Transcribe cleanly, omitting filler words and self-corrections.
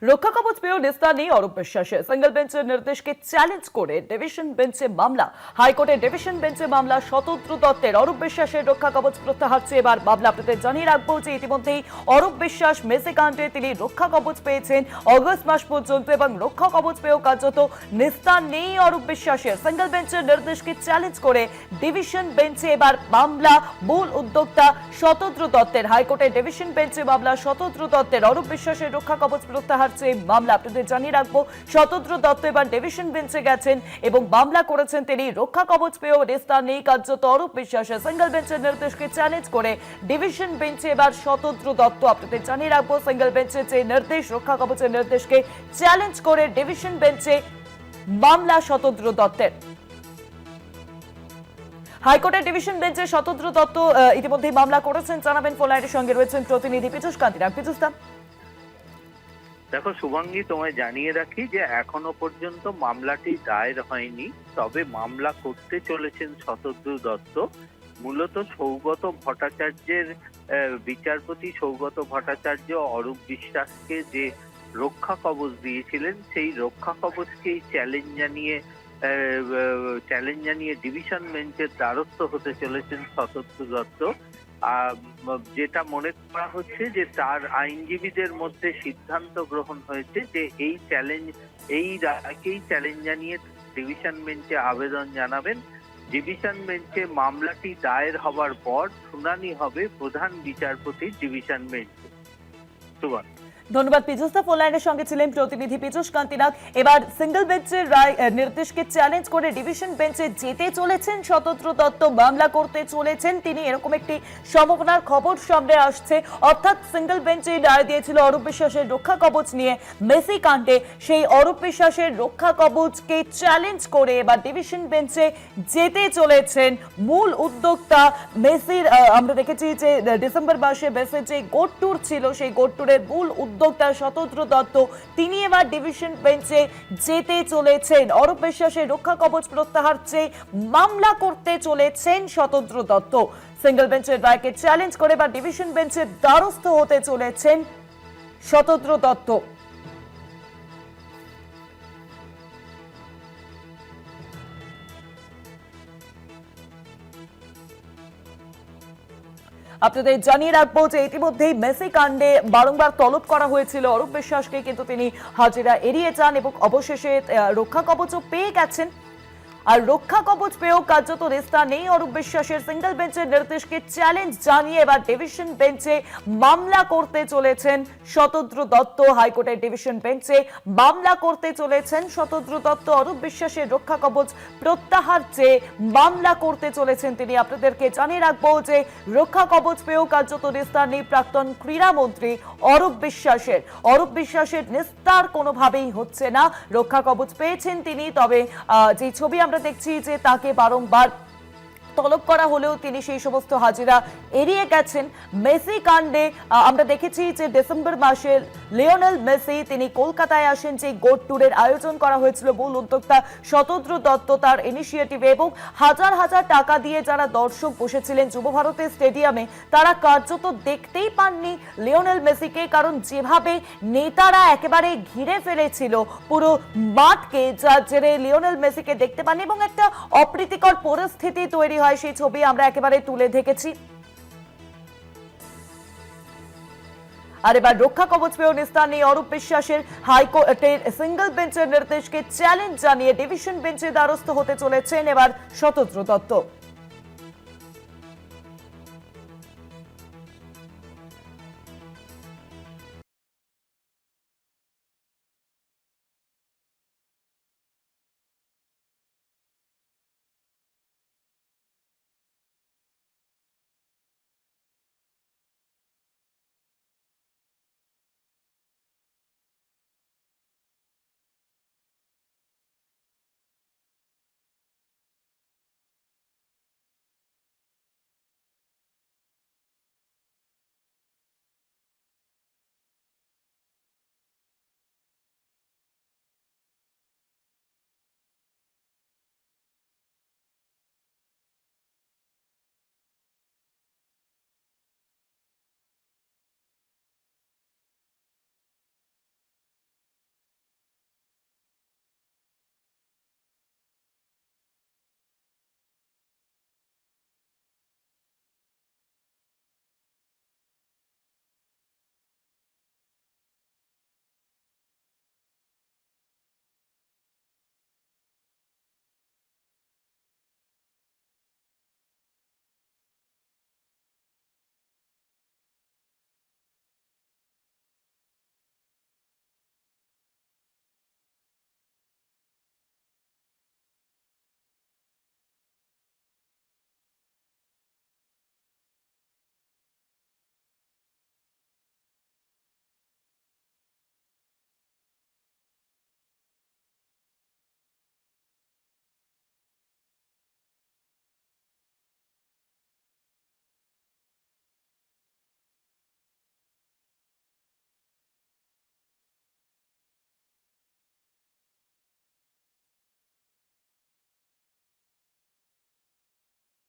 রক্ষা কবচ পেয়েও নিস্তার নেই অরূপ বিশ্বাসের। সিঙ্গেল বেঞ্চের নির্দেশকে চ্যালেঞ্জ করে ডিভিশন বেঞ্চে মামলা। হাইকোর্টের ডিভিশন বেঞ্চে মামলা শতদ্র দত্তের। অরূপ বিশ্বাসের রক্ষা কবচ প্রত্যাহার চেয়ে এবার মামলা। আপনাদের জানিয়ে রাখবো যে ইতিমধ্যেই অরূপ বিশ্বাস মেসি কাণ্ডে তিনি রক্ষা কবচ পেয়েছেন অগস্ট মাস পর্যন্ত, এবং রক্ষা কবচ পেয়েও কার্যত নিস্তার নেই অরূপ বিশ্বাসের। সিঙ্গেল বেঞ্চের নির্দেশকে চ্যালেঞ্জ করে ডিভিশন বেঞ্চে এবার মামলা। মূল উদ্যোক্তা শতদ্র দত্তের। হাইকোর্টের ডিভিশন বেঞ্চে মামলা শতদ্র দত্তের। অরূপ বিশ্বাসের রক্ষা কবচ প্রত্যাহার চেয়ে মামলা। আপনাদের জানিয়ে রাখবো শতদ্র দত্ত এবার ডিভিশন বেঞ্চে গেছেন এবং মামলা করেছেন তিনি। রক্ষা কবচ পেয়েও নিস্তার নেই কার্যত অরূপ বিশ্বাসের। সিঙ্গেল বেঞ্চের নির্দেশকে চ্যালেঞ্জ করে ডিভিশন বেঞ্চে এবার শতদ্র দত্ত। আপনাদের জানিয়ে রাখবো সিঙ্গেল বেঞ্চের যে নির্দেশ, রক্ষা কবচের নির্দেশকে চ্যালেঞ্জ করে ডিভিশন বেঞ্চে মামলা শতদ্র দত্তের। হাইকোর্টের ডিভিশন বেঞ্চে শতদ্র দত্ত ইতিমধ্যে মামলা করেছেন। জানাবেন ফোন লাইনের সঙ্গে রয়েছেন প্রতিনিধি পীযূষ কান্তিরাম। পীযূষ দা, দেখো শুভাঙ্গী, তোমায় জানিয়ে রাখি যে এখনো পর্যন্ত মামলাটি দায়ের হয়নি, তবে মামলা করতে চলেছেন শতদ্র দত্ত। মূলত সৌগত ভট্টাচার্যের বিচারপতি সৌগত ভট্টাচার্য অরূপ বিশ্বাসকে যে রক্ষা কবচ দিয়েছিলেন, সেই রক্ষা কবচকেই চ্যালেঞ্জ জানিয়ে ডিভিশন বেঞ্চের দ্বারস্থ হতে চলেছেন শতদ্র দত্ত। যেটা মনে করা হচ্ছে যে তার আইনজীবীদের মধ্যে সিদ্ধান্ত গ্রহণ হয়েছে যে এই রায়কেই চ্যালেঞ্জ জানিয়ে ডিভিশন বেঞ্চে আবেদন জানাবেন। ডিভিশন বেঞ্চে মামলাটি দায়ের হবার পর শুনানি হবে প্রধান বিচারপতির ডিভিশন বেঞ্চে। সুবর্ণ, ধন্যবাদ পীযূষ দা। ফোন লাইনের সঙ্গে ছিলেন প্রতিনিধি পীযূষ কান্তিনাথ। এবার সিঙ্গেল বেঞ্চের রায় নির্দেশকে চ্যালেঞ্জ করে ডিভিশন বেঞ্চে যেতে চলেছেন শতদ্র দত্ত, মামলা করতে চলেছেন তিনি, এরকম একটি সম্ভাবনার খবর সামনে আসছে। অর্থাৎ সিঙ্গেল বেঞ্চে রায় দিয়েছিল অরূপ বিশ্বাসের রক্ষা কবচ নিয়ে মেসি কাণ্ডে, সেই অরূপ বিশ্বাসের রক্ষা কবচকে চ্যালেঞ্জ করে এবার ডিভিশন বেঞ্চে যেতে চলেছেন মূল উদ্যোক্তা মেসির। আমরা দেখেছি যে ডিসেম্বর মাসে মেসির যে গোট ট্যুর ছিল, সেই গোট ট্যুরের মূল উদ্যোক্তা শতদ্র দত্ত, তিনি এবার ডিভিশন বেঞ্চে যেতে চলেছেন। অরূপ বিশ্বাসের রক্ষা কবচ প্রত্যাহার চেয়ে মামলা করতে চলেছেন শতদ্র দত্ত। সিঙ্গেল বেঞ্চের রায়কে চ্যালেঞ্জ করে এবার ডিভিশন বেঞ্চের দ্বারস্থ হতে চলেছেন শতদ্র দত্ত। আপনাদের জানিয়ে রাখবো যে ইতিমধ্যেই মেসি কাণ্ডে বারংবার তলব করা হয়েছিল অরূপ বিশ্বাসকে, কিন্তু তিনি হাজিরা এড়িয়ে যান এবং অবশেষে রক্ষা কবচও পেয়ে গেছেন। আর রক্ষা কবচ পেয়েও কার্যত নিস্তার নেই অরূপ বিশ্বাসের। সিঙ্গেল বেঞ্চের নির্দেশকে চ্যালেঞ্জ জানিয়ে এবার ডিভিশন বেঞ্চে মামলা করতে চলেছেন শতদ্র দত্ত। হাইকোর্টের ডিভিশন বেঞ্চে মামলা করতে চলেছেন শতদ্র দত্ত। অরূপ বিশ্বাসের রক্ষা কবচ প্রত্যাহার চেয়ে মামলা করতে চলেছেন তিনি। আপনাদেরকে জানিয়ে রাখবো যে রক্ষা কবচ পেয়েও কার্যত নিস্তার নেই প্রাক্তন ক্রীড়ামন্ত্রী অরূপ বিশ্বাসের। অরূপ বিশ্বাসের নিস্তার কোনোভাবেই হচ্ছে না। রক্ষা কবচ পেয়েছেন তিনি, তবে যে ছবি আমরা দেখছি যে তাকে বারংবার তলব করা হলেও তিনি সেই সমস্ত হাজিরা এড়িয়ে গেছেন। মেসি কাণ্ডে আমরা দেখেছি যে ডিসেম্বর মাসে লিওনেল মেসি তিনি কলকাতায় আসেন, যে গোট ট্যুরের আয়োজন করা হয়েছিল মূল উদ্যোক্তা শতদ্র দত্ত তার ইনিশিয়েটিভে, এবং হাজার হাজার টাকা দিয়ে যারা দর্শক বসেছিলেন যুব ভারতী স্টেডিয়ামে, তারা কার্যত দেখতেই পাননি লিওনেল মেসিকে, কারণ যেভাবে নেতারা একেবারে ঘিরে ফেলেছিল পুরো মাঠকে, যার জেরে লিওনেল মেসিকে দেখতে পাননি এবং একটা অপ্রীতিকর পরিস্থিতি তৈরি হয়। সেই ছবি আমরা একেবারে তুলে দেখেছি। আর এবার রক্ষা কবচ পেয়েও নিস্তার নেই অরূপ বিশ্বাসের। হাইকোর্টের সিঙ্গেল বেঞ্চের নির্দেশকে চ্যালেঞ্জ জানিয়ে ডিভিশন বেঞ্চে দ্বারস্থ হতে চলেছেন এবার শতদ্র দত্ত।